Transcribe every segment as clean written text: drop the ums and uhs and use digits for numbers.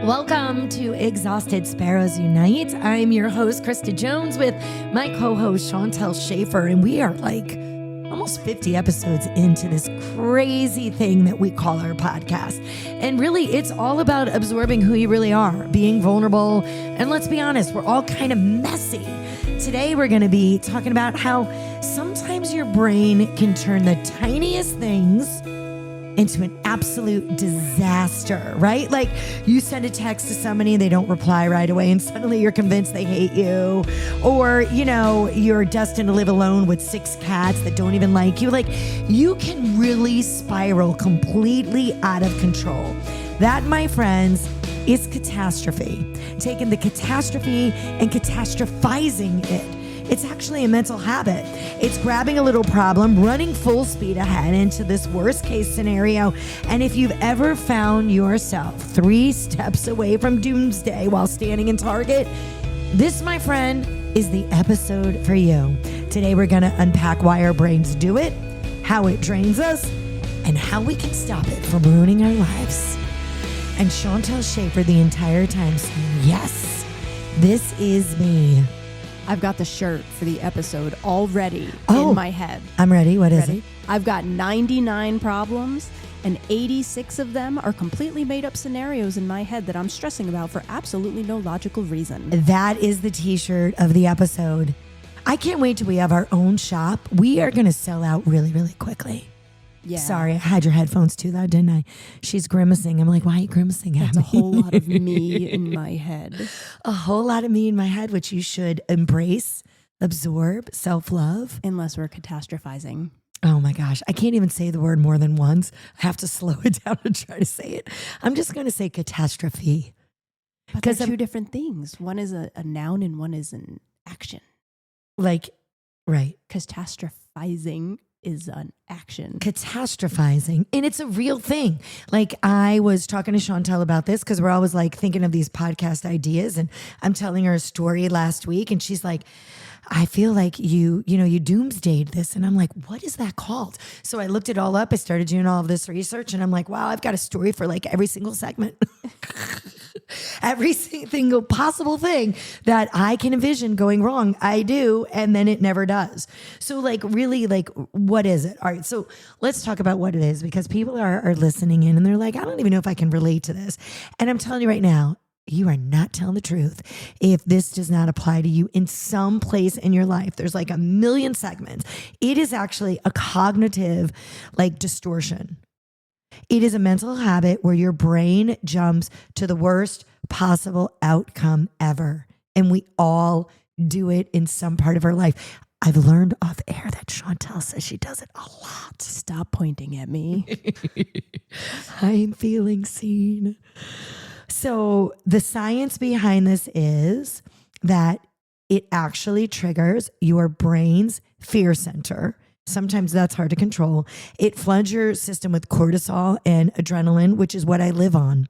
Welcome to Exhausted Sparrows Unite. I'm your host, Krista Jones, with my co-host, Chantel Schaefer, and we are like almost 50 episodes into this crazy thing that we call our podcast. And really, it's all about absorbing who you really are, being vulnerable, and let's be honest, we're all kind of messy. Today, we're going to be talking about how sometimes your brain can turn the tiniest things into an absolute disaster, right? Like you send a text to somebody and they don't reply right away and suddenly you're convinced they hate you. Or, you're destined to live alone with 6 cats that don't even like you. Like you can really spiral completely out of control. That, my friends, is catastrophe. Taking the catastrophe and catastrophizing it. It's actually a mental habit. It's grabbing a little problem, running full speed ahead into this worst case scenario. And if you've ever found yourself 3 steps away from doomsday while standing in Target, this, my friend, is the episode for you. Today, we're going to unpack why our brains do it, how it drains us, and how we can stop it from ruining our lives. And Chantel Schaefer the entire time saying, yes, this is me. I've got the shirt for the episode already in my head. I'm ready. What is it? I've got 99 problems, and 86 of them are completely made up scenarios in my head that I'm stressing about for absolutely no logical reason. That is the t-shirt of the episode. I can't wait till we have our own shop. We are going to sell out really, really quickly. Yeah. Sorry, I had your headphones too loud, didn't I? She's grimacing. I'm like, why are you grimacing at That's me? a whole lot of me in my head. A whole lot of me in my head, which you should embrace, absorb, self-love. Unless we're catastrophizing. Oh my gosh, I can't even say the word more than once. I have to slow it down and try to say it. I'm just going to say catastrophe. But they're 2 different things. One is a noun and one is an action. Like, right. Catastrophizing is an action. Catastrophizing. And it's a real thing. Like I was talking to Chantel about this because we're always like thinking of these podcast ideas. And I'm telling her a story last week and she's like, I feel like you doomsdayed this. And I'm like, what is that called? So I looked it all up. I started doing all of this research and I'm like, wow, I've got a story for like every single segment. Every single possible thing that I can envision going wrong, I do, and then it never does. So like really, like what is it? All right, so let's talk about what it is because people are listening in and they're like, I don't even know if I can relate to this. And I'm telling you right now, you are not telling the truth if this does not apply to you in some place in your life. There's like a million segments. It is actually a cognitive like distortion. It is a mental habit where your brain jumps to the worst possible outcome ever. And we all do it in some part of our life. I've learned off air that Chantel says she does it a lot. Stop pointing at me. I'm feeling seen. So the science behind this is that it actually triggers your brain's fear center. Sometimes that's hard to control. It floods your system with cortisol and adrenaline, which is what I live on.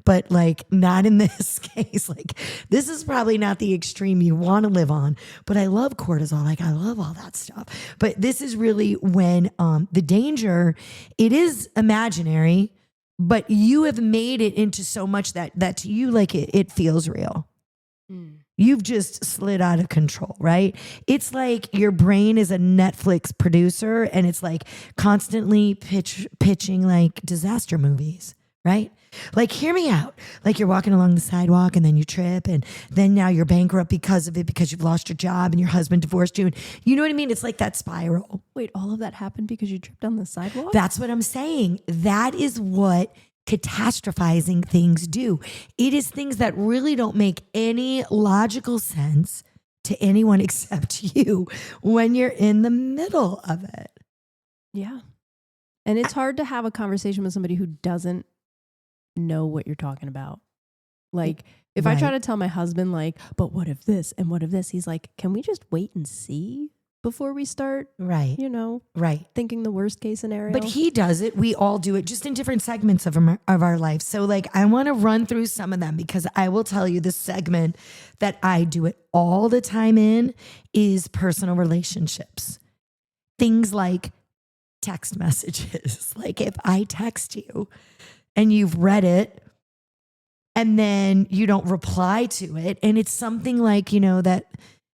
But like not in this case. Like this is probably not the extreme you want to live on. But I love cortisol. Like I love all that stuff. But this is really when the danger, it is imaginary, but you have made it into so much that to you, like it feels real. You've just slid out of control, right? It's like your brain is a Netflix producer and it's like constantly pitching like disaster movies, right? Like, hear me out. Like you're walking along the sidewalk and then you trip and then now you're bankrupt because of it because you've lost your job and your husband divorced you. And you know what I mean? It's like that spiral. Wait, all of that happened because you tripped on the sidewalk? That's what I'm saying. That is what catastrophizing things do. It is things that really don't make any logical sense to anyone except you when you're in the middle of it. Yeah. And it's hard to have a conversation with somebody who doesn't know what you're talking about. Like if I try to tell my husband like, but what if this and what if this? He's like, can we just wait and see before we start, thinking the worst case scenario? But he does it. We all do it just in different segments of our life. So like, I want to run through some of them because I will tell you the segment that I do it all the time in is personal relationships. Things like text messages. Like if I text you and you've read it and then you don't reply to it. And it's something like, that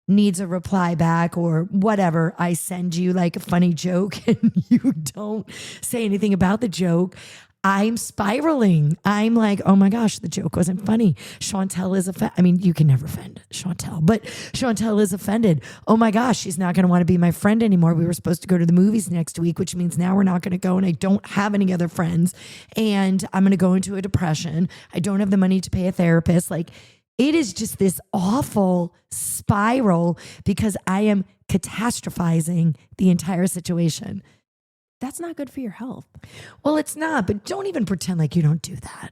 needs a reply back or whatever. I send you like a funny joke and you don't say anything about the joke. I'm spiraling. I'm like, oh my gosh, the joke wasn't funny. Chantel is offended. I mean, you can never offend Chantel, but Chantel is offended. Oh my gosh, she's not going to want to be my friend anymore. We were supposed to go to the movies next week, which means now we're not going to go and I don't have any other friends and I'm going to go into a depression. I don't have the money to pay a therapist. Like, it is just this awful spiral because I am catastrophizing the entire situation. That's not good for your health. Well, it's not, but don't even pretend like you don't do that.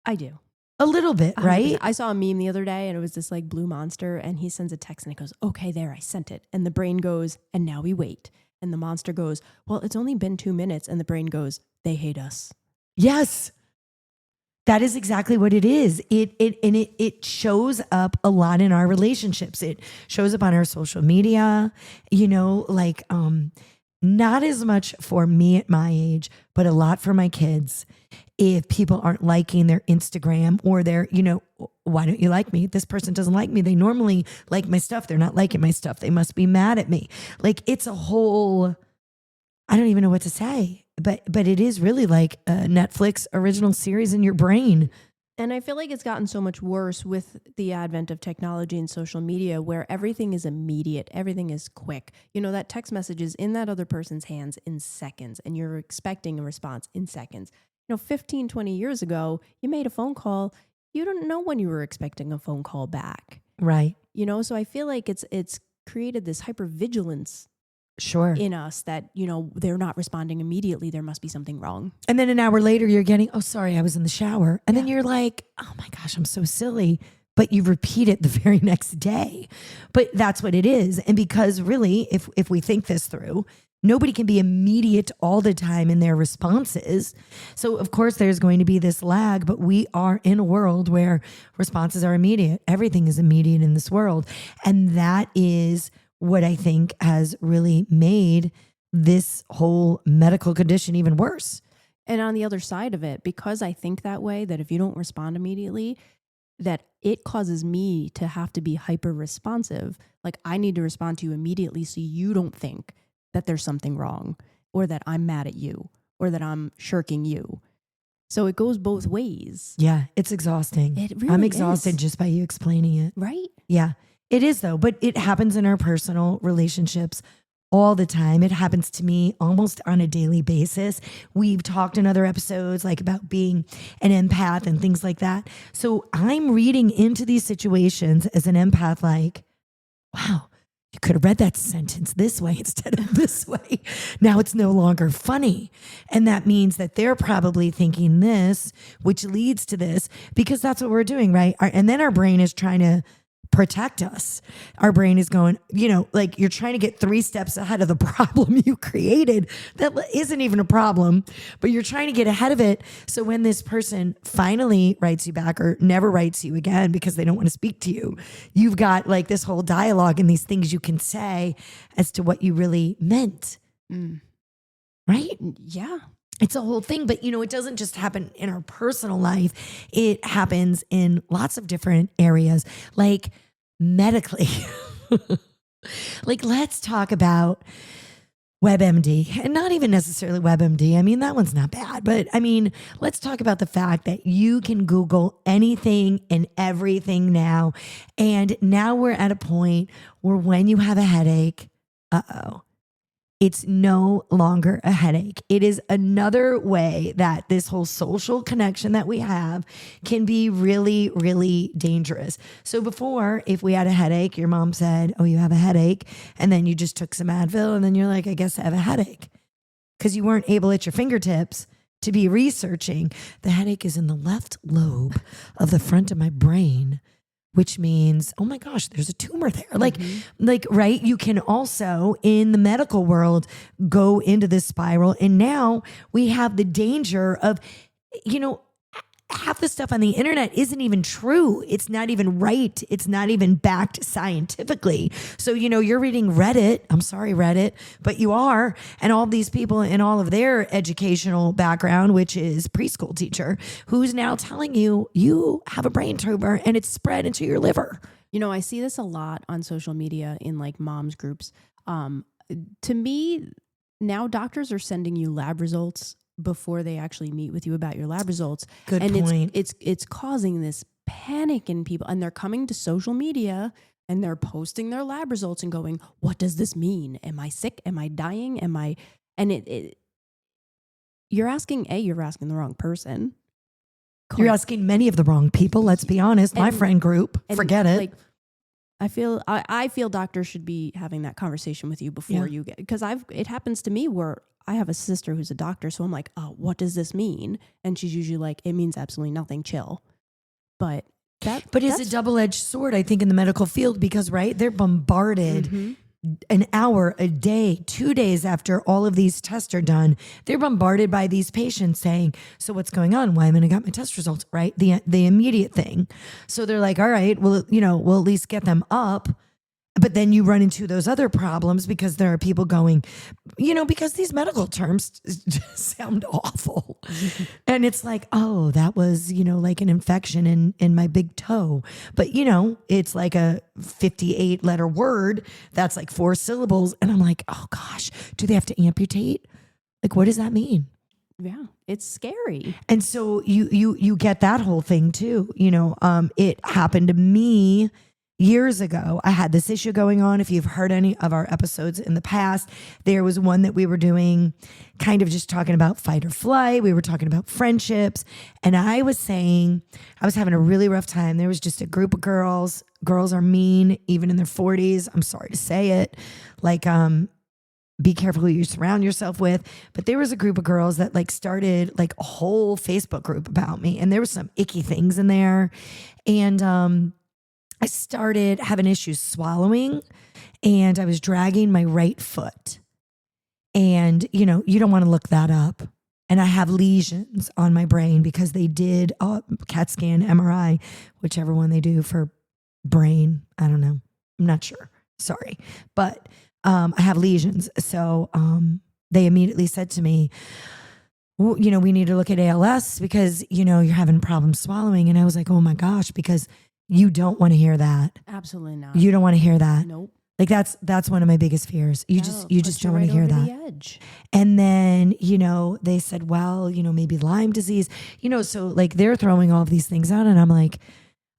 I do. A little bit, right? 100%. I saw a meme the other day and it was this like blue monster and he sends a text and it goes, okay, there, I sent it. And the brain goes, and now we wait. And the monster goes, well, it's only been 2 minutes. And the brain goes, they hate us. Yes. That is exactly what it is. It shows up a lot in our relationships. It shows up on our social media, not as much for me at my age, but a lot for my kids. If people aren't liking their Instagram or their, why don't you like me? This person doesn't like me. They normally like my stuff. They're not liking my stuff. They must be mad at me. Like, it's a whole, I don't even know what to say. But it is really like a Netflix original series in your brain. And I feel like it's gotten so much worse with the advent of technology and social media where everything is immediate. Everything is quick. That text message is in that other person's hands in seconds and you're expecting a response in seconds. 15, 20 years ago, you made a phone call. You don't know when you were expecting a phone call back. Right. So I feel like it's created this hypervigilance in us that, they're not responding immediately. There must be something wrong. And then an hour later, you're getting, oh, sorry, I was in the shower. And then you're like, oh my gosh, I'm so silly. But you repeat it the very next day. But that's what it is. And because really, if we think this through, nobody can be immediate all the time in their responses. So of course, there's going to be this lag, but we are in a world where responses are immediate. Everything is immediate in this world. And that is what I think has really made this whole medical condition even worse. And on the other side of it, because I think that way, that if you don't respond immediately, that it causes me to have to be hyper responsive. Like, I need to respond to you immediately so you don't think that there's something wrong or that I'm mad at you or that I'm shirking you. So it goes both ways. Yeah, it's exhausting. It really I'm exhausted is. Just by you explaining it. Right? Yeah. It is though, but it happens in our personal relationships all the time. It happens to me almost on a daily basis. We've talked in other episodes like about being an empath and things like that. So I'm reading into these situations as an empath like, wow, you could have read that sentence this way instead of this way. Now it's no longer funny. And that means that they're probably thinking this, which leads to this, because that's what we're doing, right? And then our brain is trying to protect us. Our brain is going, like you're trying to get 3 steps ahead of the problem you created that isn't even a problem, but you're trying to get ahead of it. So when this person finally writes you back or never writes you again because they don't want to speak to you, you've got like this whole dialogue and these things you can say as to what you really meant. Right? Yeah. It's a whole thing, but it doesn't just happen in our personal life. It happens in lots of different areas, like medically. Like, let's talk about WebMD, and not even necessarily WebMD. I mean, that one's not bad, but I mean, let's talk about the fact that you can Google anything and everything now. And now we're at a point where when you have a headache, it's no longer a headache. It is another way that this whole social connection that we have can be really, really dangerous. So before, if we had a headache, your mom said, oh, you have a headache. And then you just took some Advil and then you're like, I guess I have a headache. Because you weren't able at your fingertips to be researching. The headache is in the left lobe of the front of my brain, which means, oh my gosh, there's a tumor there. Like, right. You can also in the medical world go into this spiral. And now we have the danger of, half the stuff on the internet isn't even true. It's not even right. It's not even backed scientifically. So, you're reading Reddit. I'm sorry, Reddit, but you are. And all these people in all of their educational background, which is preschool teacher, who's now telling you, you have a brain tumor and it's spread into your liver. I see this a lot on social media in like moms groups. To me, now doctors are sending you lab results before they actually meet with you about your lab results. Good and point. It's causing this panic in people, and they're coming to social media and they're posting their lab results and going, what does this mean? Am I sick? Am I dying? You're asking the wrong person. You're asking many of the wrong people. Let's be honest. My friend group, forget it. Like, I feel doctors should be having that conversation with you before you get, because it happens to me where I have a sister who's a doctor. So I'm like, oh, what does this mean? And she's usually like, it means absolutely nothing. Chill. But it's a double-edged sword, I think, in the medical field, because they're bombarded an hour a day, 2 days after all of these tests are done. They're bombarded by these patients saying, so what's going on? Why haven't I got my test results? Right? The immediate thing. So they're like, all right, well, we'll at least get them up. But then you run into those other problems because there are people going, because these medical terms just sound awful. And it's like, oh, that was, like an infection in my big toe. But, it's like a 58 letter word that's like 4 syllables. And I'm like, oh gosh, do they have to amputate? Like, what does that mean? Yeah, it's scary. And so you get that whole thing too. It happened to me years ago. I had this issue going on. If you've heard any of our episodes in the past, there was one that we were doing kind of just talking about fight or flight. We were talking about friendships. And I was saying, I was having a really rough time. There was just a group of girls. Girls are mean, even in their 40s. I'm sorry to say it. Like, be careful who you surround yourself with. But there was a group of girls that started a whole Facebook group about me. And there was some icky things in there. And, I started having issues swallowing, and I was dragging my right foot. And, you don't want to look that up. And I have lesions on my brain because they did CAT scan, MRI, whichever one they do for brain. I don't know. I'm not sure. Sorry. But I have lesions. So they immediately said to me, well, we need to look at ALS because, you're having problems swallowing. And I was like, oh my gosh, because you don't want to hear that. Absolutely not. You don't want to hear that. Nope. Like that's one of my biggest fears. You just don't want to hear that. The edge. And then, they said, well, maybe Lyme disease, so they're throwing all of these things out. And I'm like,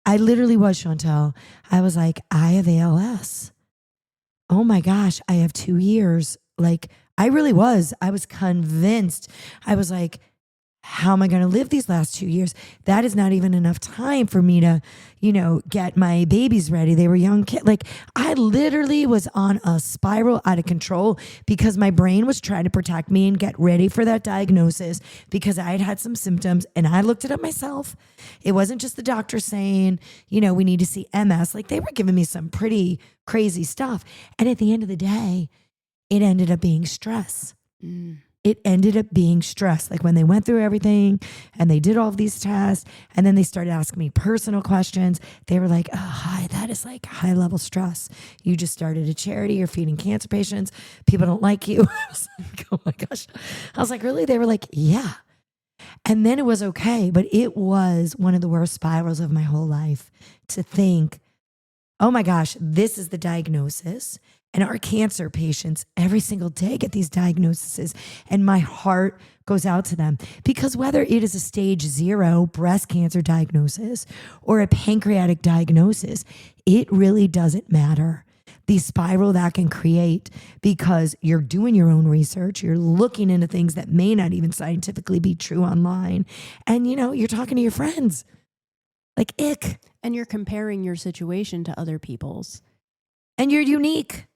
I literally was, Chantel. I was like, I have ALS. Oh my gosh, I have 2 years. I really was. I was convinced. I was like, how am I going to live these last 2 years? That is not even enough time for me to, get my babies ready. They were young kids. I literally was on a spiral out of control because my brain was trying to protect me and get ready for that diagnosis because I had some symptoms and I looked it up myself. It wasn't just the doctor saying, we need to see MS. They were giving me some pretty crazy stuff. And at the end of the day, it ended up being stress. It ended up being stress. When they went through everything and they did all of these tests and then they started asking me personal questions, they were like, oh, hi, that is high level stress. You just started a charity. You're feeding cancer patients. People don't like you. I was like, oh my gosh. I was like, really? They were like, yeah. And then it was okay. But it was one of the worst spirals of my whole life to think, oh my gosh, this is the diagnosis. And our cancer patients every single day get these diagnoses, and my heart goes out to them because whether it is a stage 0 breast cancer diagnosis or a pancreatic diagnosis, it really doesn't matter. The spiral that can create because you're doing your own research, you're looking into things that may not even scientifically be true online, and you're talking to your friends. Ick. And you're comparing your situation to other people's. And you're unique.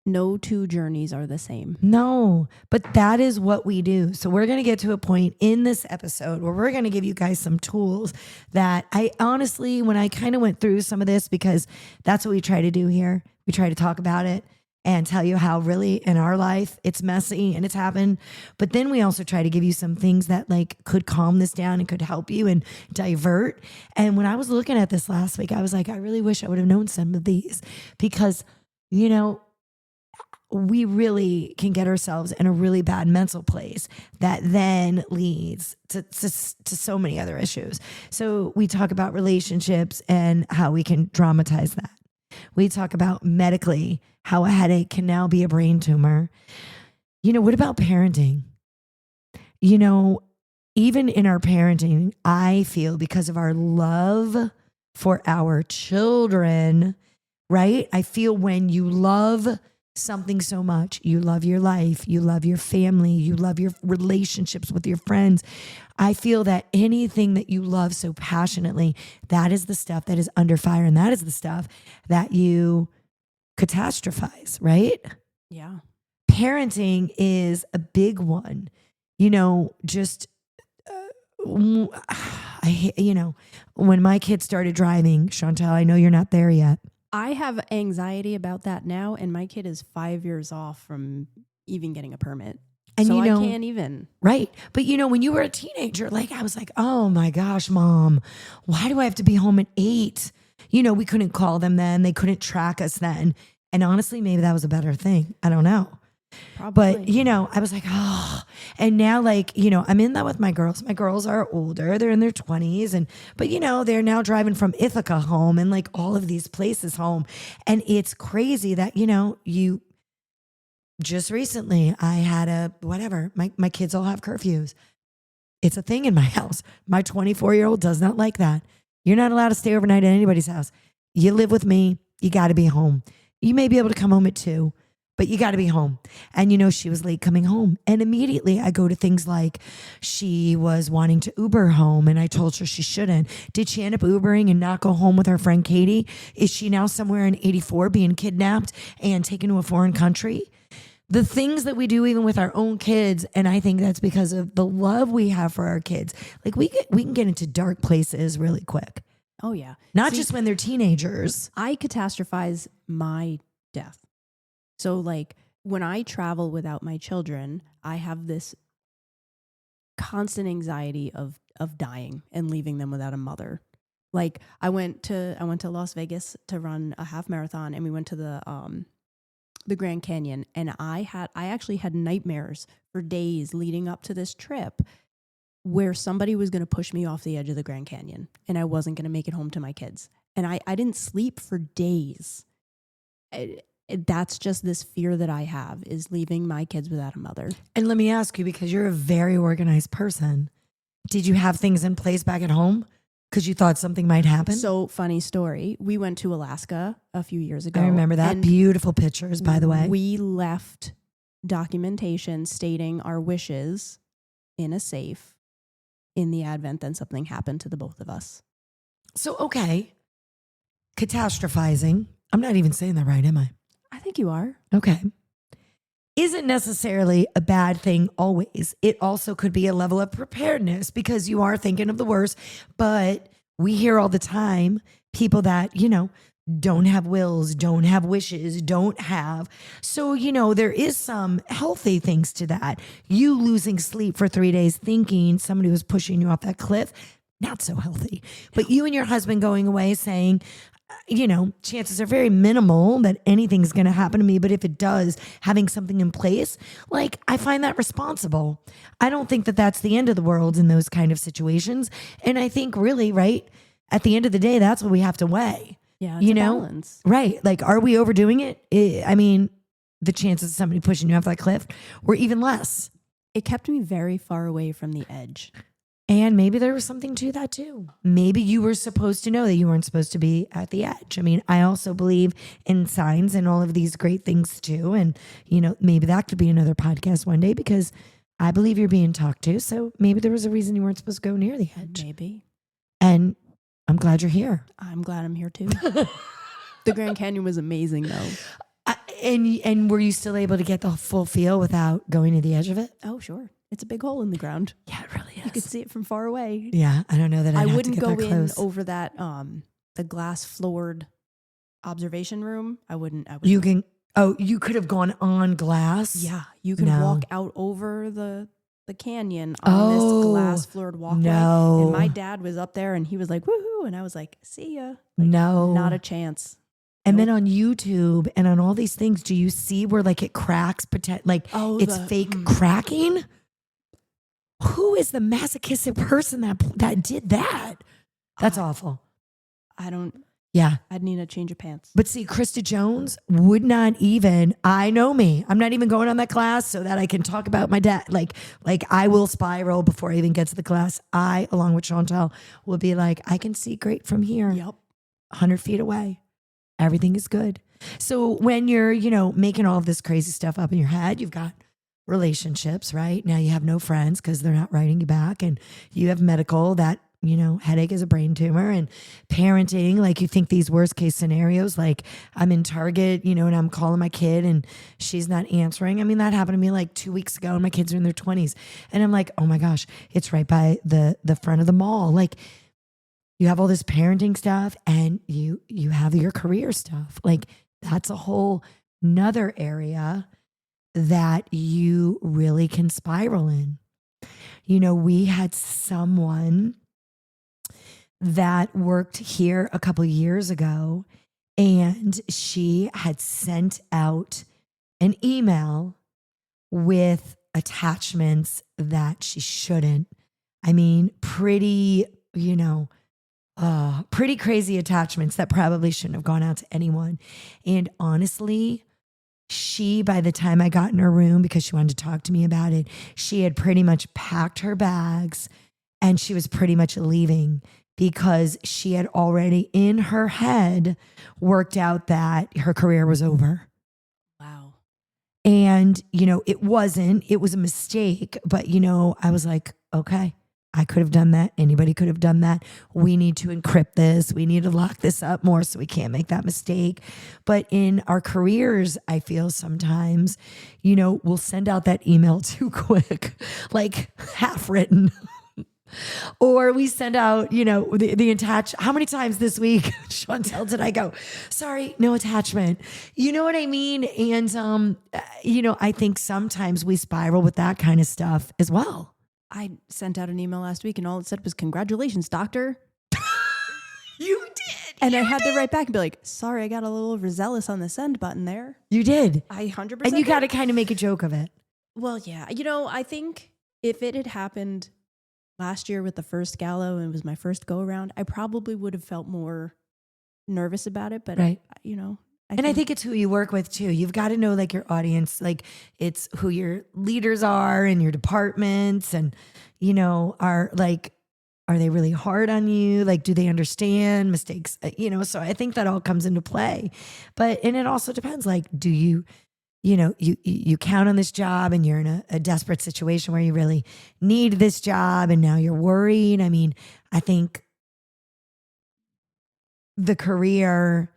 No two journeys are the same. No, but that is what we do. So we're going to get to a point in this episode where we're going to give you guys some tools that I honestly, when I kind of went through some of this, because that's what we try to do here. We try to talk about it. and tell you how really in our life it's messy and it's happened. But then we also try to give you some things that like could calm this down and could help you and divert. And when I was looking at this last week, I was like, I really wish I would have known some of these because, you know, we really can get ourselves in a really bad mental place that then leads to so many other issues. So we talk about relationships and how we can dramatize that. We talk about medically how a headache can now be a brain tumor. You know, what about parenting? You know, even in our parenting, I feel because of our love for our children, right? I feel when you love something so much, you love your life, you love your family, you love your relationships with your friends. I feel that anything that you love so passionately, that is the stuff that is under fire. And that is the stuff that you catastrophize, right? Yeah. Parenting is a big one. You know, just, when my kids started driving, Chantel, I know you're not there yet. I have anxiety about that now, and my kid is 5 years off from even getting a permit. And so I can't even. Right. But when you were a teenager, like I was like, oh my gosh, Mom, why do I have to be home at 8? We couldn't call them then. They couldn't track us then. And honestly, maybe that was a better thing. I don't know. Probably. But, I was like, oh, and now I'm in that with my girls. My girls are older. They're in their 20s. But they're now driving from Ithaca home and like all of these places home. And it's crazy that, you just recently I had my kids all have curfews. It's a thing in my house. My 24-year-old does not like that. You're not allowed to stay overnight at anybody's house. You live with me. You got to be home. You may be able to come home at 2. But you got to be home. And, she was late coming home. And immediately I go to things like she was wanting to Uber home and I told her she shouldn't. Did she end up Ubering and not go home with her friend Katie? Is she now somewhere in 84 being kidnapped and taken to a foreign country? The things that we do even with our own kids. And I think that's because of the love we have for our kids. Like we can get into dark places really quick. Oh, yeah. Not just when they're teenagers. I catastrophize my death. So like when I travel without my children, I have this constant anxiety of dying and leaving them without a mother. Like I went to Las Vegas to run a half marathon and we went to the Grand Canyon and I actually had nightmares for days leading up to this trip where somebody was going to push me off the edge of the Grand Canyon and I wasn't going to make it home to my kids. And I didn't sleep for days. That's just this fear that I have is leaving my kids without a mother. And let me ask you, because you're a very organized person, did you have things in place back at home because you thought something might happen? So funny story. We went to Alaska a few years ago. I remember that. Beautiful pictures, by the way. We left documentation stating our wishes in a safe in the event that something happened to the both of us. So, okay. Catastrophizing. I'm not even saying that right, am I? I think you are. Okay. Isn't necessarily a bad thing always. It also could be a level of preparedness because you are thinking of the worst. But we hear all the time people that, don't have wills, don't have wishes, don't have. So, there is some healthy things to that. You losing sleep for 3 days thinking somebody was pushing you off that cliff, not so healthy. But you and your husband going away saying, chances are very minimal that anything's going to happen to me. But if it does, having something in place, like I find that responsible. I don't think that that's the end of the world in those kind of situations. And I think really, right, at the end of the day, that's what we have to weigh. Yeah, it's a balance. Right. Like, are we overdoing it? The chances of somebody pushing you off that cliff were even less. It kept me very far away from the edge. And maybe there was something to that too. Maybe you were supposed to know that you weren't supposed to be at the edge. I also believe in signs and all of these great things too. And, maybe that could be another podcast one day because I believe you're being talked to. So maybe there was a reason you weren't supposed to go near the edge. Maybe. And I'm glad you're here. I'm glad I'm here too. The Grand Canyon was amazing though. And were you still able to get the full feel without going to the edge of it? Oh, sure. It's a big hole in the ground. Yeah, it really is. You could see it from far away. Yeah, I don't know that I wouldn't go in over that the glass floored observation room. I wouldn't. Oh, you could have gone on glass? Yeah, you can No. walk out over the canyon on this glass floored walkway. No. And my dad was up there and he was like, woohoo. And I was like, see ya. Like, No. not a chance. And then on YouTube and on all these things, do you see where like it cracks, like it's fake cracking? Who is the masochistic person that did that? That's awful. Yeah. I'd need a change of pants. But see, Krista Jones would not even, I know me. I'm not even going on that class so that I can talk about my dad. Like I will spiral before I even get to the class. I, along with Chantel, will be like, I can see great from here. Yep. 100 feet away. Everything is good. So when you're, making all of this crazy stuff up in your head, you've got relationships, right? Now you have no friends because they're not writing you back, and you have medical that, headache is a brain tumor, and parenting, like you think these worst case scenarios, like I'm in Target, and I'm calling my kid and she's not answering. I mean, that happened to me like 2 weeks ago and my kids are in their 20s. And I'm like, oh my gosh, it's right by the front of the mall. Like you have all this parenting stuff and you have your career stuff. Like that's a whole nother area that you really can spiral in. We had someone that worked here a couple years ago, and she had sent out an email with attachments that she shouldn't. I mean, pretty crazy attachments that probably shouldn't have gone out to anyone. And honestly, by the time I got in her room, because she wanted to talk to me about it, she had pretty much packed her bags and she was pretty much leaving, because she had already in her head worked out that her career was over. Wow. And, it was a mistake, but, I was like, okay, I could have done that. Anybody could have done that. We need to encrypt this. We need to lock this up more so we can't make that mistake. But in our careers, I feel sometimes, we'll send out that email too quick, like half written. Or we send out, the attach. How many times this week, Chantel, did I go, sorry, no attachment? You know what I mean? And, I think sometimes we spiral with that kind of stuff as well. I sent out an email last week and all it said was, congratulations, doctor. You did. And I had to write back and be like, sorry, I got a little overzealous on the send button there. You did. I 100%. And you got to kind of make a joke of it. Well, yeah. I think if it had happened last year with the first gala and it was my first go around, I probably would have felt more nervous about it. But, right. I think it's who you work with too. You've got to know like your audience, like it's who your leaders are and your departments, and, are they really hard on you? Like, do they understand mistakes? So I think that all comes into play. And it also depends, like, do you count on this job and you're in a desperate situation where you really need this job and now you're worried. I mean, I think the career,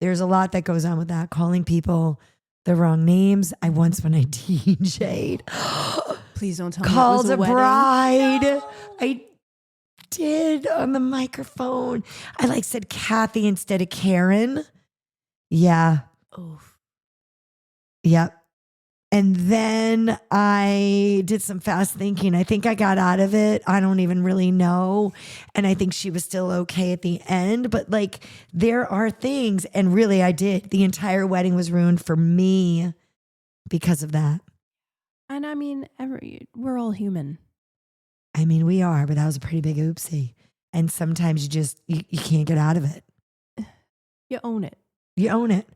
there's a lot that goes on with that. Calling people the wrong names. I once, when I DJ'd, please don't tell me called it was a bride. No. I did on the microphone. I said Kathy instead of Karen. Yeah. Oof. Yep. And then I did some fast thinking. I think I got out of it. I don't even really know. And I think she was still okay at the end. But there are things. And really, I did. The entire wedding was ruined for me because of that. And I mean, we're all human. I mean, we are. But that was a pretty big oopsie. And sometimes you can't get out of it. You own it. You own it.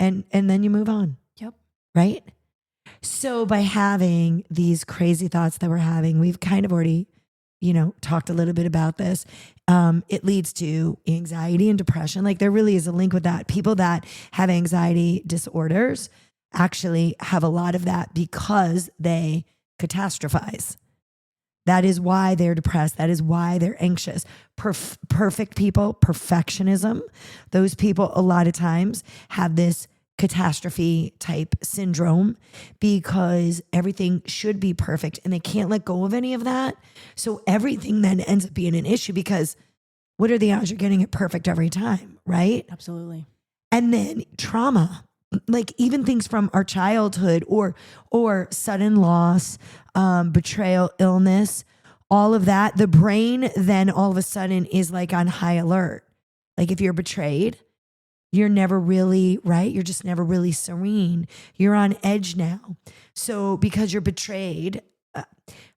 And then you move on. Yep. Right? So by having these crazy thoughts that we're having, we've kind of already, talked a little bit about this. It leads to anxiety and depression. There really is a link with that. People that have anxiety disorders actually have a lot of that because they catastrophize. That is why they're depressed. That is why they're anxious. Perfect people, perfectionism. Those people a lot of times have this catastrophe type syndrome because everything should be perfect and they can't let go of any of that. So everything then ends up being an issue because what are the odds you're getting it perfect every time, right? Absolutely. And then trauma. like even things from our childhood or sudden loss, betrayal, illness, all of that, the brain then all of a sudden is like on high alert. Like if you're betrayed, you're never really, right? You're just never really serene. You're on edge now. So because you're betrayed,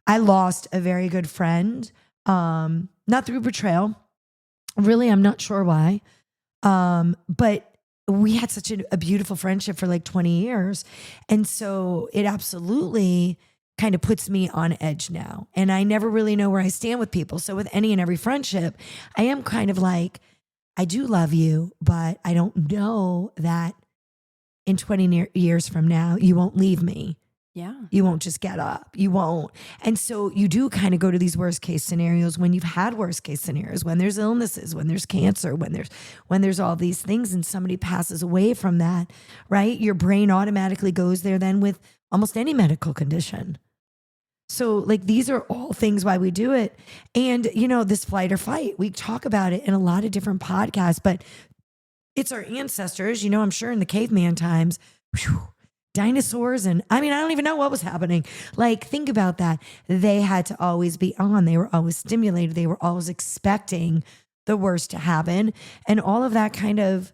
I lost a very good friend, not through betrayal. Really, I'm not sure why. But we had such a beautiful friendship for like 20 years. And so it absolutely kind of puts me on edge now. And I never really know where I stand with people. So with any and every friendship, I am kind of like, I do love you, but I don't know that in 20 years from now, you won't leave me. Yeah. You won't just get up. You won't. And so you do kind of go to these worst case scenarios when you've had worst case scenarios, when there's illnesses, when there's cancer, when there's all these things and somebody passes away from that, right? Your brain automatically goes there then with almost any medical condition. So like these are all things why we do it. And you know, this flight or fight, we talk about it in a lot of different podcasts, but it's our ancestors, you know, I'm sure in the caveman times, dinosaurs. And I mean, I don't even know what was happening. Like, think about that. They had to always be on. They were always stimulated. They were always expecting the worst to happen. And all of that kind of,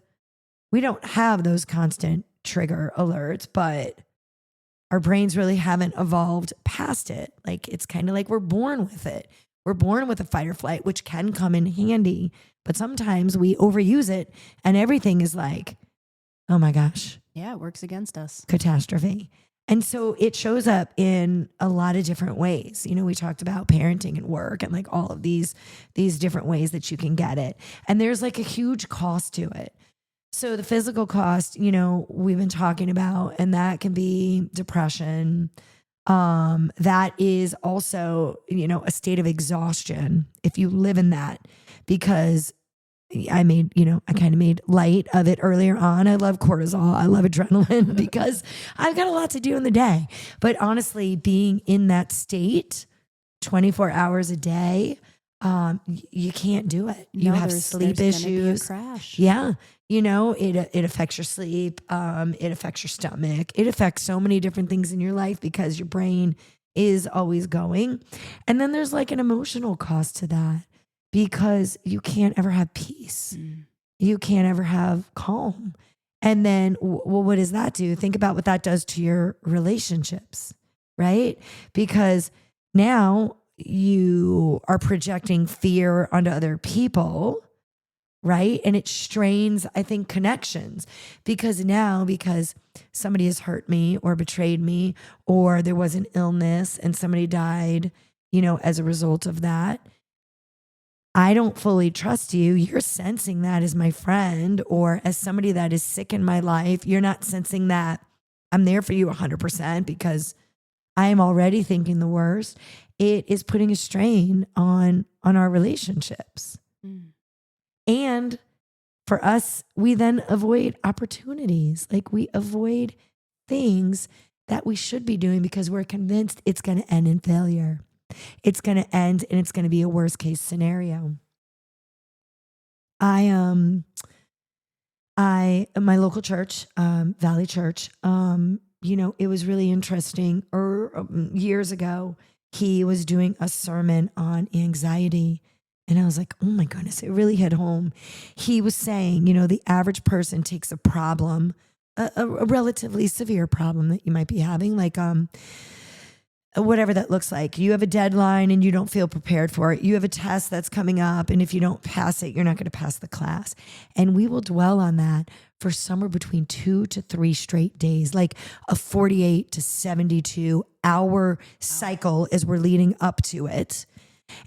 we don't have those constant trigger alerts, but our brains really haven't evolved past it. Like, it's kind of like we're born with it. We're born with a fight or flight, which can come in handy, but sometimes we overuse it and everything is like, oh my gosh. Yeah, it works against us. Catastrophe. And so it shows up in a lot of different ways. You know, we talked about parenting and work and like all of these different ways that you can get it. And there's like a huge cost to it. So the physical cost, you know, we've been talking about, and that can be depression. That is also, you know, a state of exhaustion if you live in that, because I kind of made light of it earlier on. I love cortisol. I love adrenaline because I've got a lot to do in the day. But honestly, being in that state 24 hours a day, you can't do it. You have sleep issues. Crash. Yeah. You know, it affects your sleep. It affects your stomach. It affects so many different things in your life because your brain is always going. And then there's like an emotional cost to that, because you can't ever have peace. You can't ever have calm. And then, well, what does that do? Think about what that does to your relationships, right? Because now you are projecting fear onto other people, right? And it strains, I think, connections, because somebody has hurt me or betrayed me, or there was an illness and somebody died, you know, as a result of that. I don't fully trust you. You're sensing that as my friend or as somebody that is sick in my life. You're not sensing that I'm there for you 100% because I am already thinking the worst. It is putting a strain on our relationships. And for us, we then avoid opportunities. Like, we avoid things that we should be doing because we're convinced it's going to end in failure. It's going to end and it's going to be a worst case scenario. My local church, Valley Church, you know, it was really interesting. Years ago, he was doing a sermon on anxiety. And I was like, oh my goodness, it really hit home. He was saying, you know, the average person takes a problem, a relatively severe problem that you might be having, like, whatever that looks like. You have a deadline and you don't feel prepared for it. You have a test that's coming up, and if you don't pass it, you're not going to pass the class. And we will dwell on that for somewhere between 2 to 3 straight days, like a 48 to 72 hour cycle as we're leading up to it.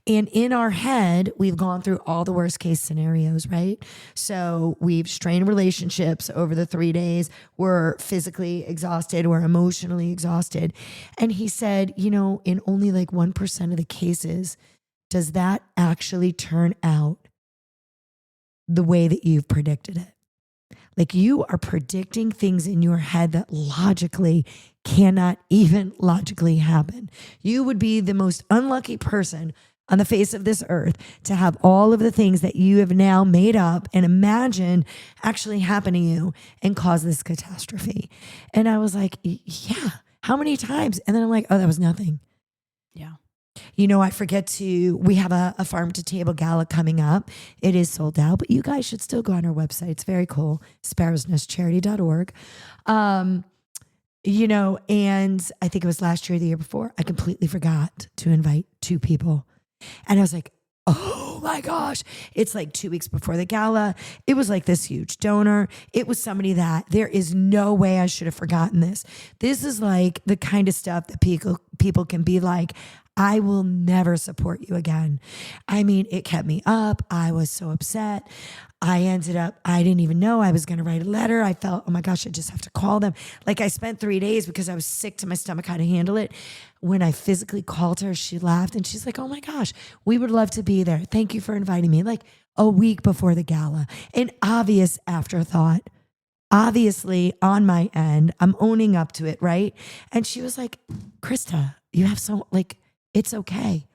And in our head, we've gone through all the worst case scenarios, right? So we've strained relationships over the 3 days. We're physically exhausted. We're emotionally exhausted. And he said, you know, in only like 1% of the cases, does that actually turn out the way that you've predicted it? Like, you are predicting things in your head that logically cannot even logically happen. You would be the most unlucky person on the face of this earth to have all of the things that you have now made up and imagine actually happen to you and cause this catastrophe. And I was like, yeah, how many times? And then I'm like, oh, that was nothing. Yeah. You know, we have a farm to table gala coming up. It is sold out, but you guys should still go on our website. It's very cool. sparrowsnestcharity.org. You know, and I think it was last year or the year before, I completely forgot to invite 2 people. And I was like, oh my gosh. It's like 2 weeks before the gala. It was like this huge donor. It was somebody that there is no way I should have forgotten this. This is like the kind of stuff that people can be like, I will never support you again. I mean, it kept me up. I was so upset. I didn't even know I was going to write a letter. I felt, oh my gosh, I just have to call them. Like I spent 3 days because I was sick to my stomach how to handle it. When I physically called her, she laughed and she's like, oh my gosh, we would love to be there. Thank you for inviting me. Like a week before the gala, an obvious afterthought. Obviously on my end, I'm owning up to it, right? And she was like, Krista, you have it's okay.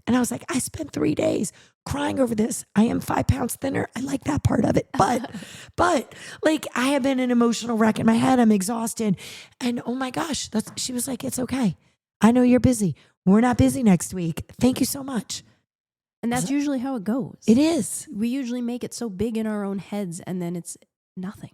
And I was like, I spent 3 days crying over this. I am 5 pounds thinner. I like that part of it. But like I have been an emotional wreck in my head. I'm exhausted. And oh my gosh, she was like, it's okay. I know you're busy. We're not busy next week. Thank you so much. And that's usually how it goes. It is. We usually make it so big in our own heads and then it's nothing.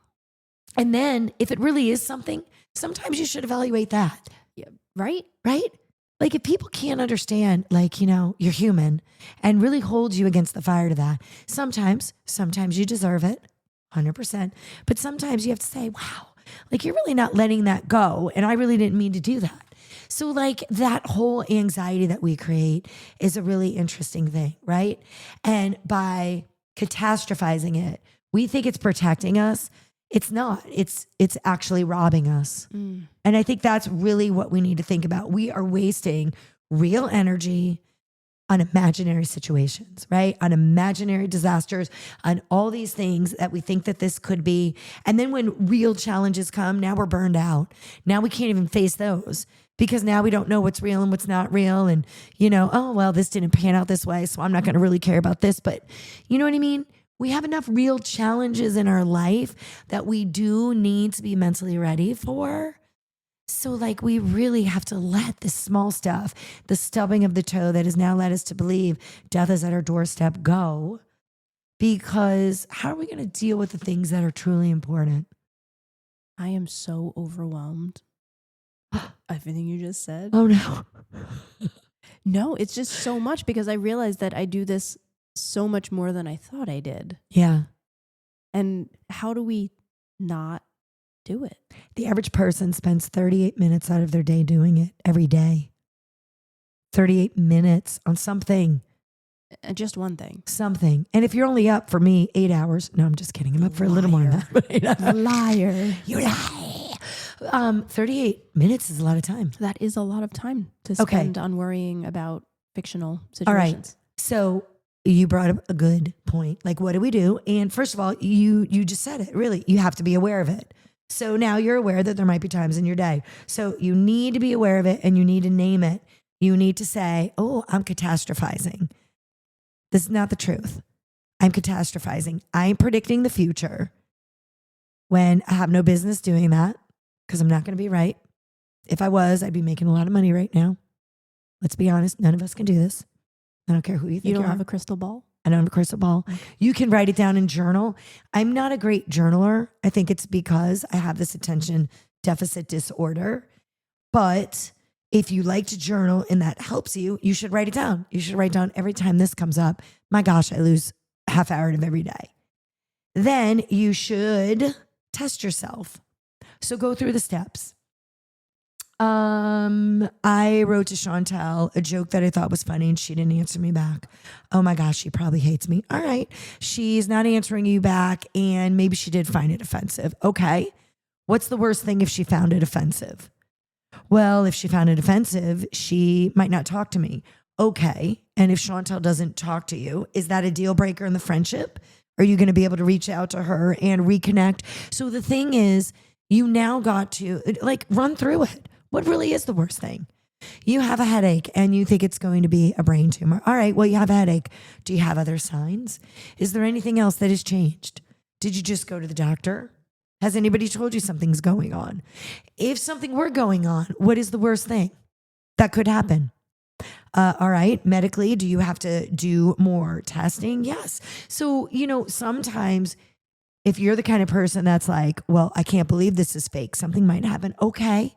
And then if it really is something, sometimes you should evaluate that. Yeah, right? Right? Like if people can't understand, like, you know, you're human and really hold you against the fire to that. Sometimes you deserve it 100%. But sometimes you have to say, wow, like you're really not letting that go. And I really didn't mean to do that. So like that whole anxiety that we create is a really interesting thing, right? And by catastrophizing it, we think it's protecting us. It's not. It's actually robbing us. And I think that's really what we need to think about. We are wasting real energy on imaginary situations, right? On imaginary disasters, on all these things that we think that this could be. And then when real challenges come, now we're burned out. Now we can't even face those because now we don't know what's real and what's not real. And, you know, oh, well, this didn't pan out this way, so I'm not going to really care about this. But you know what I mean? We have enough real challenges in our life that we do need to be mentally ready for. So like we really have to let the small stuff, the stubbing of the toe that has now led us to believe death is at our doorstep, go. Because how are we going to deal with the things that are truly important? I am so overwhelmed. Everything you just said. Oh no. No, it's just so much because I realized that I do this so much more than I thought I did. Yeah. And how do we not do it? The average person spends 38 minutes out of their day doing it every day. 38 minutes on something. Just one thing. Something. And if you're only up for me 8 hours, no, I'm just kidding. I'm up for a little more than that. Liar. You lie. 38 minutes is a lot of time. That is a lot of time to spend on worrying about fictional situations. All right. So you brought up a good point. Like, what do we do? And first of all, you just said it, really. You have to be aware of it. So now you're aware that there might be times in your day. So you need to be aware of it and you need to name it. You need to say, oh, I'm catastrophizing. This is not the truth. I'm catastrophizing. I'm predicting the future when I have no business doing that because I'm not going to be right. If I was, I'd be making a lot of money right now. Let's be honest. None of us can do this. I don't care who you think you you don't are. have a crystal ball? I don't have a crystal ball. Okay. You can write it down in journal. I'm not a great journaler. I think it's because I have this attention deficit disorder. But if you like to journal and that helps you, you should write it down. You should write down every time this comes up. My gosh, I lose half hour of every day. Then you should test yourself. So go through the steps. I wrote to Chantel a joke that I thought was funny and she didn't answer me back. Oh my gosh, she probably hates me. All right. She's not answering you back and maybe she did find it offensive. Okay. What's the worst thing if she found it offensive? Well, if she found it offensive, she might not talk to me. Okay. And if Chantel doesn't talk to you, is that a deal breaker in the friendship? Are you going to be able to reach out to her and reconnect? So the thing is, you now got to like run through it. What really is the worst thing? You have a headache and you think it's going to be a brain tumor. All right, well, you have a headache. Do you have other signs? Is there anything else that has changed? Did you just go to the doctor? Has anybody told you something's going on? If something were going on, what is the worst thing that could happen? All right, medically, do you have to do more testing? Yes. So, sometimes if you're the kind of person that's like, well, I can't believe this is fake, something might happen. Okay,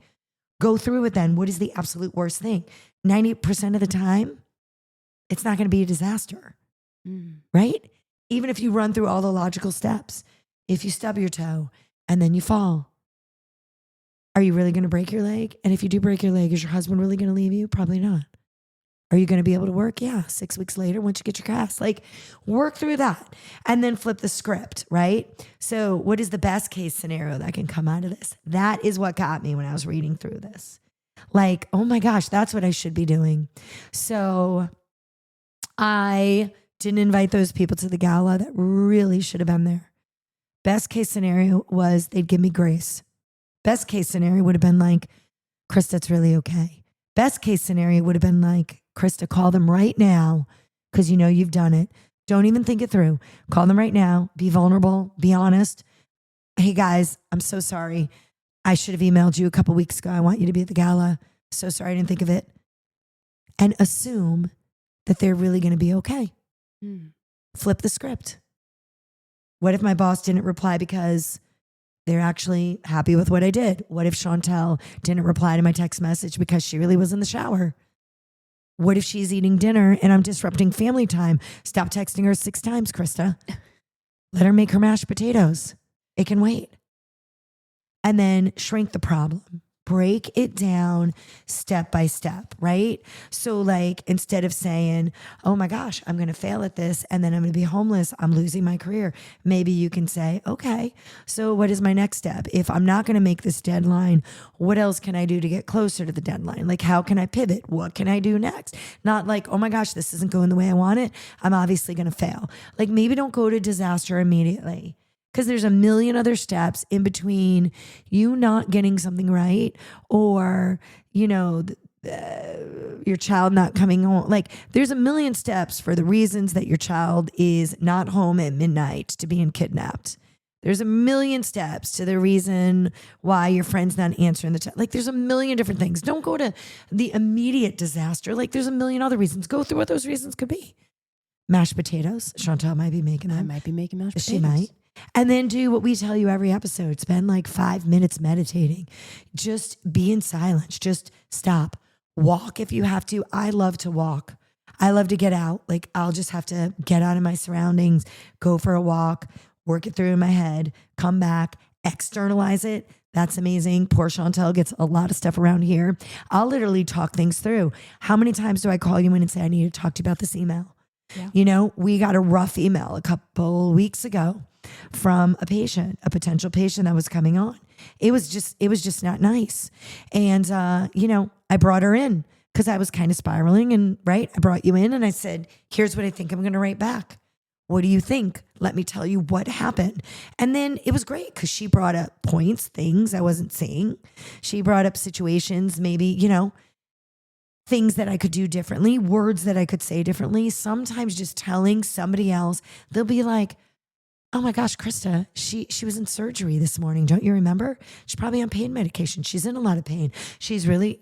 go through it then. What is the absolute worst thing? 90% of the time, it's not going to be a disaster, right? Even if you run through all the logical steps, if you stub your toe and then you fall, are you really going to break your leg? And if you do break your leg, is your husband really going to leave you? Probably not. Are you going to be able to work? Yeah. 6 weeks later, once you get your cast, work through that and then flip the script, right? So what is the best case scenario that can come out of this? That is what got me when I was reading through this. Oh my gosh, that's what I should be doing. So I didn't invite those people to the gala that really should have been there. Best case scenario was they'd give me grace. Best case scenario would have been like, Krista, it's really okay. Best case scenario would have been like, Krista, call them right now because you've done it. Don't even think it through. Call them right now. Be vulnerable. Be honest. Hey, guys, I'm so sorry. I should have emailed you a couple weeks ago. I want you to be at the gala. So sorry I didn't think of it. And assume that they're really going to be okay. Flip the script. What if my boss didn't reply because they're actually happy with what I did? What if Chantel didn't reply to my text message because she really was in the shower? What if she's eating dinner and I'm disrupting family time? Stop texting her 6 times, Krista. Let her make her mashed potatoes. It can wait. And then shrink the problem. Break it down step by step, right? So instead of saying, oh my gosh, I'm going to fail at this and then I'm going to be homeless, I'm losing my career. Maybe you can say, okay, so what is my next step? If I'm not going to make this deadline, what else can I do to get closer to the deadline? How can I pivot? What can I do next? Not oh my gosh, this isn't going the way I want it. I'm obviously going to fail. Maybe don't go to disaster immediately. Because there's a million other steps in between you not getting something right or, your child not coming home. There's a million steps for the reasons that your child is not home at midnight to being kidnapped. There's a million steps to the reason why your friend's not answering the text. There's a million different things. Don't go to the immediate disaster. There's a million other reasons. Go through what those reasons could be. Mashed potatoes. Chantal might be making them. I might be making mashed potatoes. She might. And then do what we tell you every episode. Spend 5 minutes meditating. Just be in silence. Just stop. Walk if you have to. I love to walk. I love to get out. I'll just have to get out of my surroundings, go for a walk, work it through in my head, come back, externalize it. That's amazing. Poor Chantel gets a lot of stuff around here. I'll literally talk things through. How many times do I call you in and say, I need to talk to you about this email? Yeah. We got a rough email a couple weeks ago from a potential patient that was coming on. It was just not nice. And, I brought her in because I was kind of spiraling and I brought you in and I said, here's what I think I'm going to write back. What do you think? Let me tell you what happened. And then it was great because she brought up points, things I wasn't seeing. She brought up situations, maybe, things that I could do differently, words that I could say differently. Sometimes just telling somebody else, they'll be like, oh my gosh, Krista, she was in surgery this morning. Don't you remember? She's probably on pain medication. She's in a lot of pain. She's really,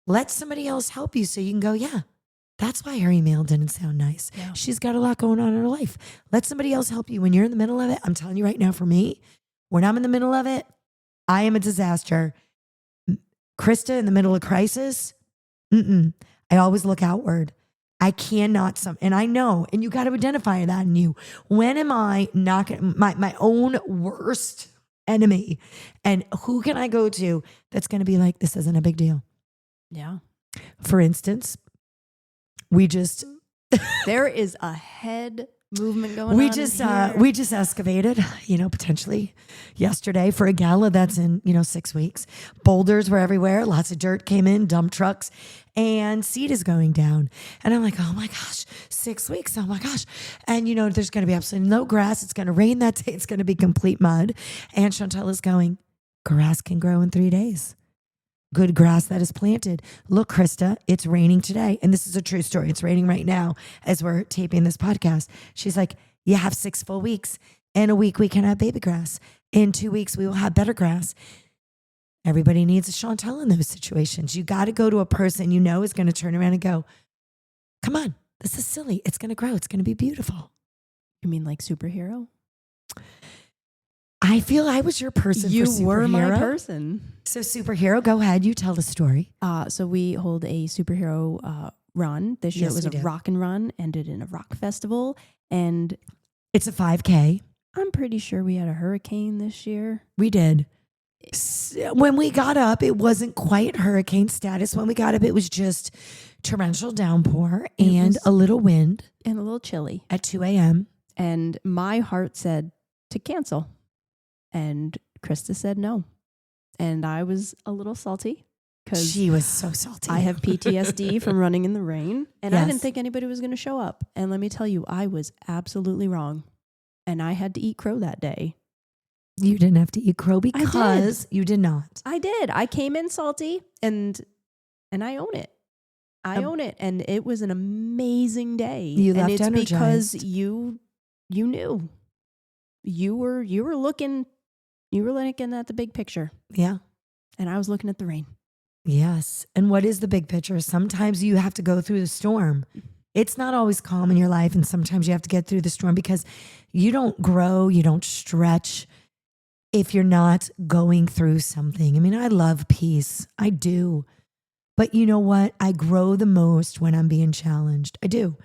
let somebody else help you so you can go, yeah, that's why her email didn't sound nice. Yeah. She's got a lot going on in her life. Let somebody else help you when you're in the middle of it. I'm telling you right now, for me, when I'm in the middle of it, I am a disaster. Krista in the middle of crisis, I always look outward. I cannot, and I know, and you got to identify that in you. When am I not my own worst enemy? And who can I go to that's going to be like, this isn't a big deal? Yeah. For instance, there is a head movement going on. We just excavated, potentially yesterday for a gala that's in, 6 weeks. Boulders were everywhere. Lots of dirt came in, dump trucks, and seed is going down. And I'm like, oh my gosh, 6 weeks. Oh my gosh. And there's going to be absolutely no grass. It's going to rain that day. It's going to be complete mud. And Chantel is going, grass can grow in 3 days. good grass that is planted. Look, Krista, it's raining today. And this is a true story. It's raining right now as we're taping this podcast. She's like, you have 6 full weeks. In a week, we can have baby grass. In 2 weeks, we will have better grass. Everybody needs a Chantel in those situations. You got to go to a person you know is going to turn around and go, come on, this is silly. It's going to grow. It's going to be beautiful. You mean like superhero? I feel I was your person You for superhero. were my person. So superhero, go ahead. You tell the story. So we hold a superhero run. This year Yes, it was we a do. rock and run, ended in a rock festival. And It's a 5K. I'm pretty sure we had a hurricane this year. We did. When we got up, it wasn't quite hurricane status. When we got up, it was just torrential downpour and a little wind And a little chilly. at 2 a.m. And my heart said to cancel. And Krista said no. And I was a little salty because She was so salty. I have PTSD from running in the rain. And I Yes. didn't think anybody was going to show up. And let me tell you, I was absolutely wrong. And I had to eat crow that day. You didn't have to eat crow because you did not. I did. I came in salty and I own it. I own it. And it was an amazing day. You and left it's energized. because you knew. You were looking at the big picture. Yeah. And I was looking at the rain. Yes. And what is the big picture? Sometimes you have to go through the storm. It's not always calm in your life. And sometimes you have to get through the storm because you don't grow, you don't stretch if you're not going through something. I mean, I love peace. I do. But you know what? I grow the most when I'm being challenged. I do.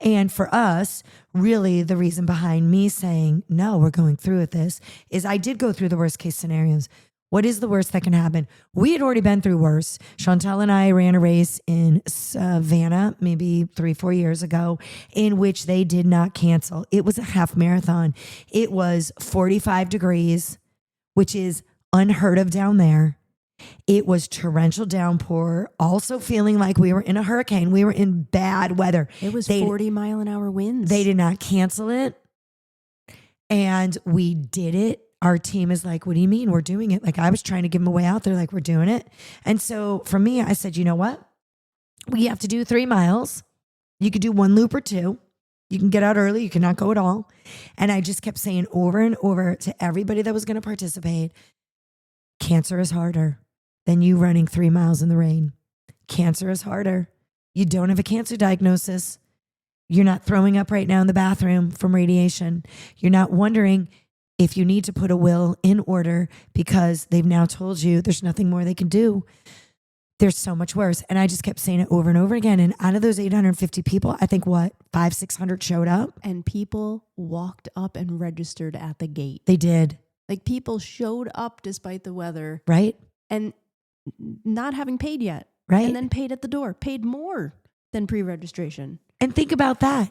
And for us, really the reason behind me saying, no, we're going through with this is I did go through the worst case scenarios. What is the worst that can happen? We had already been through worse. Chantel and I ran a race in Savannah maybe 3-4 years ago in which they did not cancel. It was a half marathon. It was 45 degrees, which is unheard of down there. It was torrential downpour, also feeling like we were in a hurricane. We were in bad weather. It was 40-mile-an-hour winds. They did not cancel it. And we did it. Our team is like, what do you mean we're doing it? Like I was trying to give them a way out. They're like, we're doing it. And so for me, I said, you know what? We have to do 3 miles. You could do 1 loop or 2. You can get out early. You cannot go at all. And I just kept saying over and over to everybody that was going to participate, cancer is harder than you running 3 miles in the rain. Cancer is harder. You don't have a cancer diagnosis. You're not throwing up right now in the bathroom from radiation. You're not wondering if you need to put a will in order because they've now told you there's nothing more they can do. There's so much worse. And I just kept saying it over and over again. And out of those 850 people, I think 500-600 showed up. And people walked up and registered at the gate. They did. Like people showed up despite the weather. Right? And not having paid yet. Right. And then paid at the door. Paid more than pre-registration. And think about that.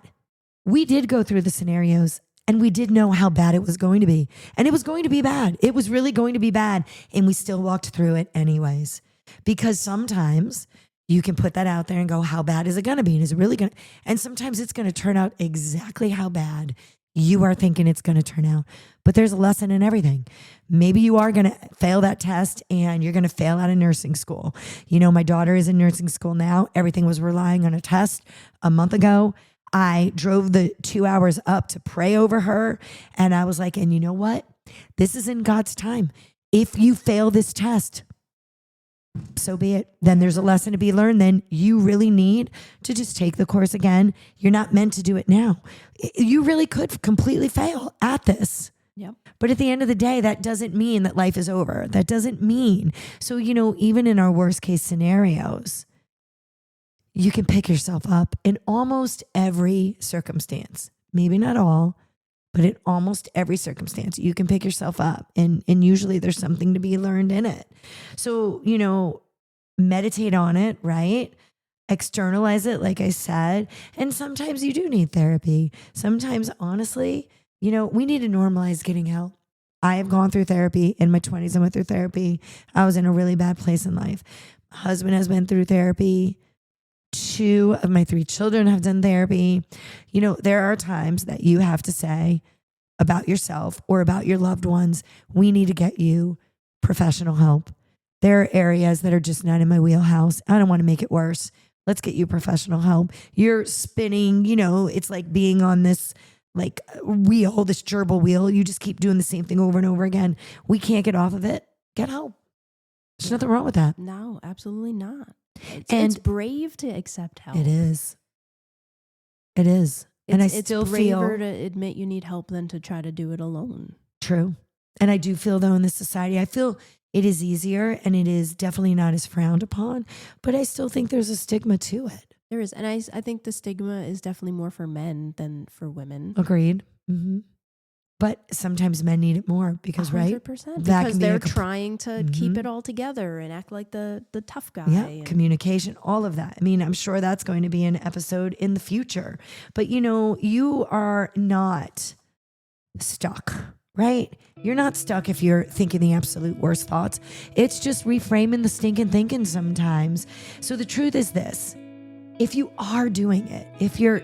We did go through the scenarios and we did know how bad it was going to be. And it was going to be bad. It was really going to be bad. And we still walked through it anyways. Because sometimes you can put that out there and go, how bad is it going to be? And is it really going to? And sometimes it's going to turn out exactly how bad you are thinking it's going to turn out. But there's a lesson in everything. Maybe you are going to fail that test and you're going to fail out of nursing school. You know, my daughter is in nursing school now. Everything was relying on a test a month ago. I drove the 2 hours up to pray over her. And I was like, and you know what? This is in God's time. If you fail this test, so be it. Then there's a lesson to be learned. Then you really need to just take the course again. You're not meant to do it now. You really could completely fail at this. Yep. But at the end of the day, that doesn't mean that life is over. That doesn't mean. So, you know, even in our worst case scenarios, you can pick yourself up in almost every circumstance. Maybe not all, but in almost every circumstance, you can pick yourself up. And usually there's something to be learned in it. So, you know, meditate on it, right? Externalize it, like I said. And sometimes you do need therapy. Sometimes, honestly, you know, we need to normalize getting help. I have gone through therapy in my 20s. I went through therapy. I was in a really bad place in life. My husband has been through therapy. 2 of my 3 children have done therapy. You know, there are times that you have to say about yourself or about your loved ones, we need to get you professional help There are areas that are just not in my wheelhouse. I don't want to make it worse. Let's get you professional help. You're spinning, it's like being on this like wheel, this gerbil wheel. You just keep doing the same thing over and over again. We can't get off of it. Get help. There's nothing wrong with that. No, absolutely not. It's brave to accept help. It is. It is. And I still feel braver to admit you need help than to try to do it alone. True. And I do feel though in this society, I feel it is easier and it is definitely not as frowned upon, but I still think there's a stigma to it. There is. And I think the stigma is definitely more for men than for women. Agreed. Mm-hmm. But sometimes men need it more because, 100%, right? Because they're trying to keep it all together and act like the tough guy. Yeah, communication, all of that. I mean, I'm sure that's going to be an episode in the future. But, you are not stuck, right? You're not stuck if you're thinking the absolute worst thoughts. It's just reframing the stinking thinking sometimes. So the truth is this. If you are doing it, if you're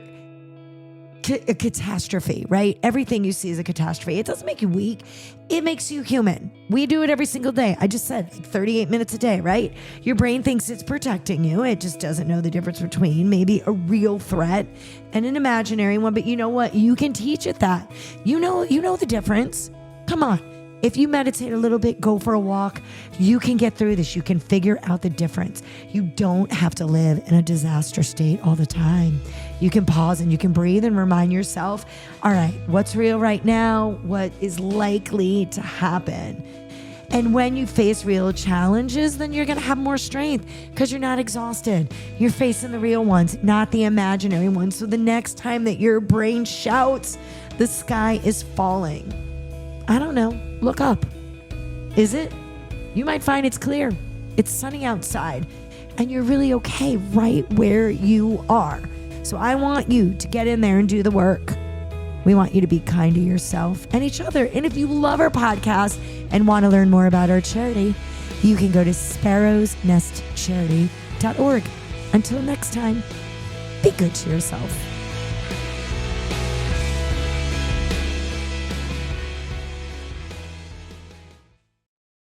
a catastrophe, right? Everything you see is a catastrophe. It doesn't make you weak. It makes you human. We do it every single day. I just said 38 minutes a day, right? Your brain thinks it's protecting you. It just doesn't know the difference between maybe a real threat and an imaginary one. But you know what? You can teach it that. You know the difference. Come on. If you meditate a little bit, go for a walk, you can get through this. You can figure out the difference. You don't have to live in a disaster state all the time. You can pause and you can breathe and remind yourself, all right, what's real right now? What is likely to happen? And when you face real challenges, then you're going to have more strength because you're not exhausted. You're facing the real ones, not the imaginary ones. So the next time that your brain shouts, the sky is falling. I don't know. Look up. Is it? You might find it's clear. It's sunny outside and you're really okay right where you are. So I want you to get in there and do the work. We want you to be kind to yourself and each other. And if you love our podcast and want to learn more about our charity, you can go to sparrowsnestcharity.org. Until next time, be good to yourself.